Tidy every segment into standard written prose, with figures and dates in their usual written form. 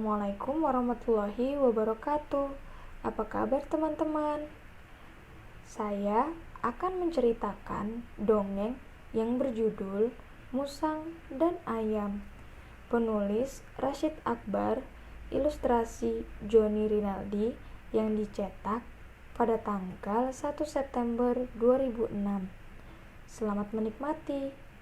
Assalamualaikum warahmatullahi wabarakatuh. Apa kabar teman-teman? Saya akan menceritakan dongeng yang berjudul Musang dan Ayam. Penulis Rashid Akbar, ilustrasi Joni Rinaldi yang dicetak pada tanggal 1 September 2006. Selamat menikmati.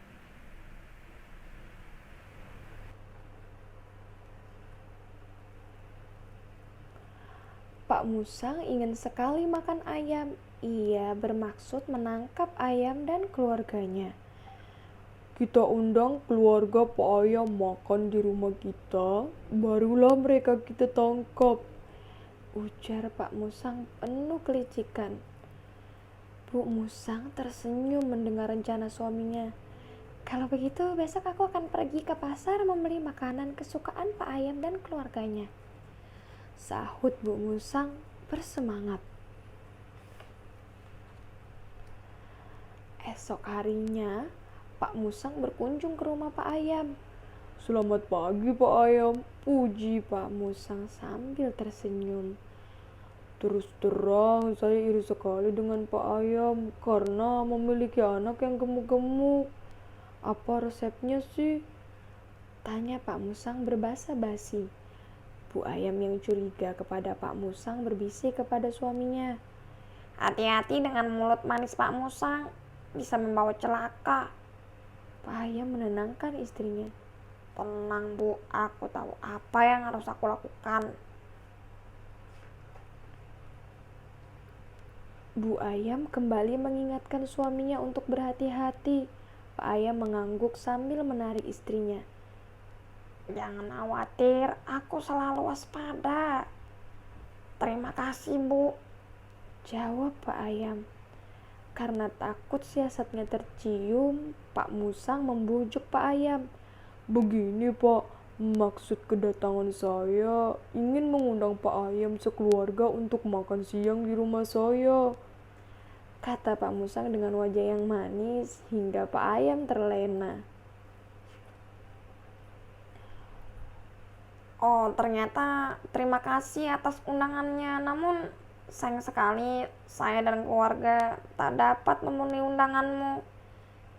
Pak Musang ingin sekali makan ayam. Ia bermaksud menangkap ayam dan keluarganya. Kita undang keluarga Pak Ayam makan di rumah kita, barulah mereka kita tangkap. Ujar Pak Musang penuh kelicikan. Bu Musang tersenyum mendengar rencana suaminya. Kalau begitu besok aku akan pergi ke pasar membeli makanan kesukaan Pak Ayam dan keluarganya. Sahut Bu Musang bersemangat. Esok harinya, Pak Musang berkunjung ke rumah Pak Ayam. Selamat pagi Pak Ayam, Puji Pak Musang sambil tersenyum. terus terang saya iri sekali dengan Pak Ayam karena memiliki anak yang gemuk-gemuk. Apa resepnya sih? Tanya Pak Musang berbahasa basi. Bu Ayam yang curiga kepada Pak Musang berbisik kepada suaminya. Hati-hati dengan mulut manis Pak Musang, bisa membawa celaka. Pak Ayam menenangkan istrinya. Tenang Bu, aku tahu apa yang harus aku lakukan. Bu Ayam kembali mengingatkan suaminya untuk berhati-hati. Pak Ayam mengangguk sambil menarik istrinya. Jangan khawatir, aku selalu waspada. Terima kasih Bu, jawab Pak Ayam. Karena takut siasatnya tercium, Pak Musang membujuk Pak Ayam. Begini Pak, maksud kedatangan saya ingin mengundang Pak Ayam sekeluarga untuk makan siang di rumah saya, kata Pak Musang dengan wajah yang manis hingga Pak Ayam terlena. Oh, ternyata terima kasih atas undangannya. Namun sayang sekali saya dan keluarga tak dapat memenuhi undanganmu,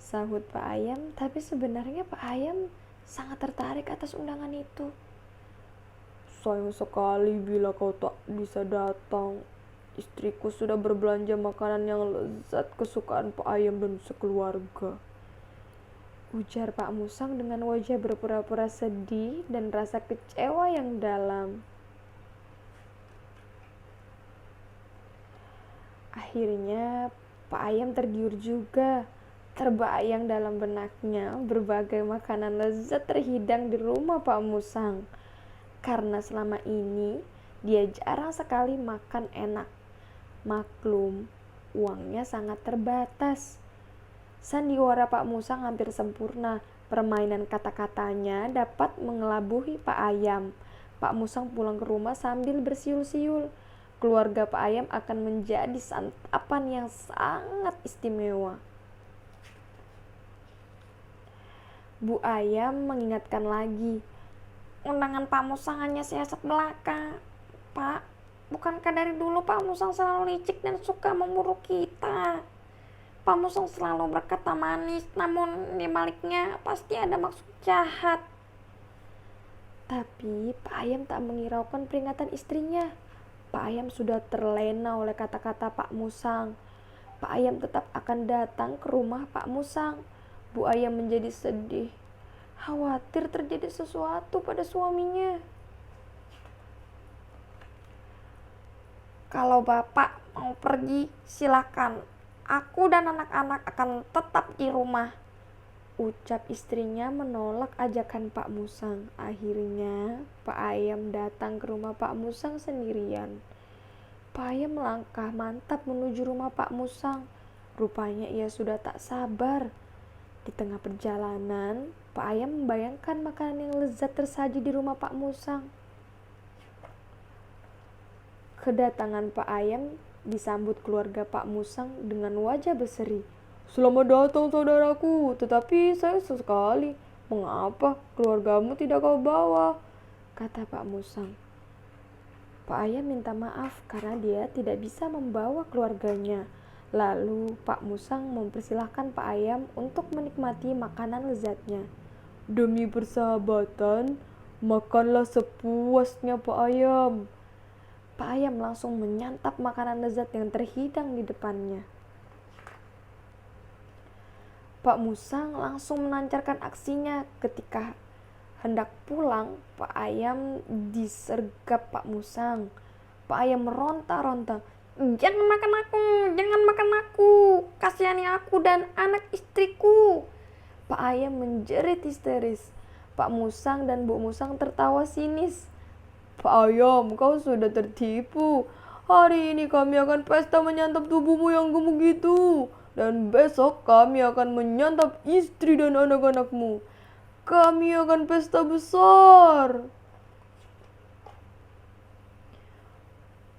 sahut Pak Ayam. Tapi sebenarnya Pak Ayam sangat tertarik atas undangan itu. Sayang sekali bila kau tak bisa datang. Istriku sudah berbelanja makanan yang lezat kesukaan Pak Ayam dan sekeluarga, ujar Pak Musang dengan wajah berpura-pura sedih dan rasa kecewa yang dalam. Akhirnya Pak Ayam tergiur juga. Terbayang dalam benaknya berbagai makanan lezat terhidang di rumah Pak Musang. Karena selama ini dia jarang sekali makan enak. Maklum, uangnya sangat terbatas. Sandiwara Pak Musang hampir sempurna. Permainan kata-katanya dapat mengelabuhi Pak Ayam. Pak Musang pulang ke rumah sambil bersiul-siul. Keluarga Pak Ayam akan menjadi santapan yang sangat istimewa. Bu Ayam mengingatkan lagi. Undangan Pak Musang hanya siasat belaka. Pak, bukankah dari dulu Pak Musang selalu licik dan suka memburu kita? Pak Musang selalu berkata manis, namun di baliknya pasti ada maksud jahat. Tapi Pak Ayam tak menghiraukan peringatan istrinya. Pak Ayam sudah terlena oleh kata-kata Pak Musang. Pak Ayam tetap akan datang ke rumah Pak Musang. Bu Ayam menjadi sedih, khawatir terjadi sesuatu pada suaminya. Kalau Bapak mau pergi, silakan. Aku dan anak-anak akan tetap di rumah, ucap istrinya menolak ajakan Pak Musang. Akhirnya Pak Ayam datang ke rumah Pak Musang sendirian. Pak Ayam melangkah mantap menuju rumah Pak Musang. Rupanya ia sudah tak sabar. Di tengah perjalanan, Pak Ayam membayangkan makanan yang lezat tersaji di rumah Pak Musang. Kedatangan Pak Ayam disambut keluarga Pak Musang dengan wajah berseri. Selamat datang saudaraku, tetapi saya sekali. Mengapa keluargamu tidak kau bawa? kata Pak Musang. Pak Ayam minta maaf karena dia tidak bisa membawa keluarganya. Lalu Pak Musang mempersilahkan Pak Ayam untuk menikmati makanan lezatnya. Demi persahabatan, makanlah sepuasnya Pak Ayam. Pak Ayam langsung menyantap makanan lezat yang terhidang di depannya. Pak Musang langsung melancarkan aksinya. Ketika hendak pulang, Pak Ayam disergap Pak Musang. Pak Ayam meronta-ronta. Jangan makan aku, jangan makan aku. Kasihani aku dan anak istriku. Pak Ayam menjerit histeris. Pak Musang dan Bu Musang tertawa sinis. Pak Ayam, kau sudah tertipu. Hari ini kami akan pesta menyantap tubuhmu yang gemuk itu. Dan besok kami akan menyantap istri dan anak-anakmu. Kami akan pesta besar.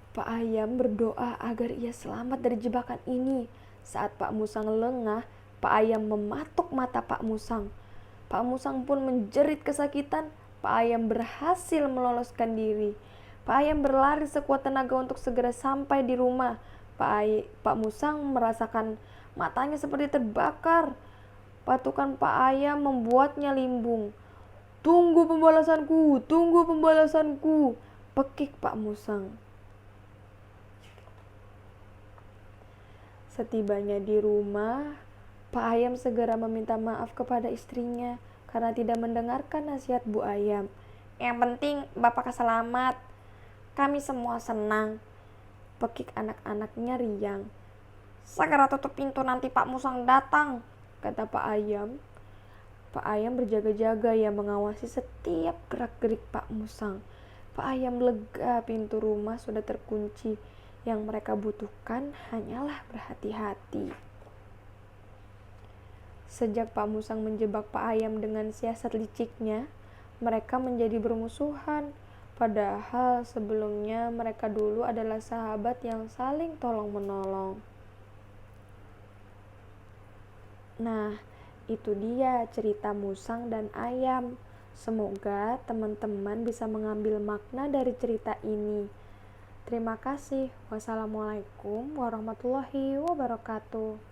Pak Ayam berdoa agar ia selamat dari jebakan ini. Saat Pak Musang lengah, Pak Ayam mematuk mata Pak Musang. Pak Musang pun menjerit kesakitan. Pak Ayam berhasil meloloskan diri. Pak Ayam berlari sekuat tenaga untuk segera sampai di rumah. Pak Musang merasakan matanya seperti terbakar. Patukan Pak Ayam membuatnya limbung. Tunggu pembalasanku, tunggu pembalasanku, pekik Pak Musang. Setibanya di rumah, Pak Ayam segera meminta maaf kepada istrinya karena tidak mendengarkan nasihat Bu Ayam. Yang penting Bapak selamat, kami semua senang, pekik anak-anaknya riang. Segera tutup pintu nanti Pak Musang datang, kata Pak Ayam. Pak Ayam berjaga-jaga ya mengawasi setiap gerak-gerik Pak Musang. Pak Ayam lega pintu rumah sudah terkunci. Yang mereka butuhkan hanyalah berhati-hati. Sejak Pak Musang menjebak Pak Ayam dengan siasat liciknya, mereka menjadi bermusuhan. Padahal sebelumnya mereka dulu adalah sahabat yang saling tolong-menolong. Nah, itu dia cerita Musang dan Ayam. Semoga teman-teman bisa mengambil makna dari cerita ini. Terima kasih. Wassalamualaikum warahmatullahi wabarakatuh.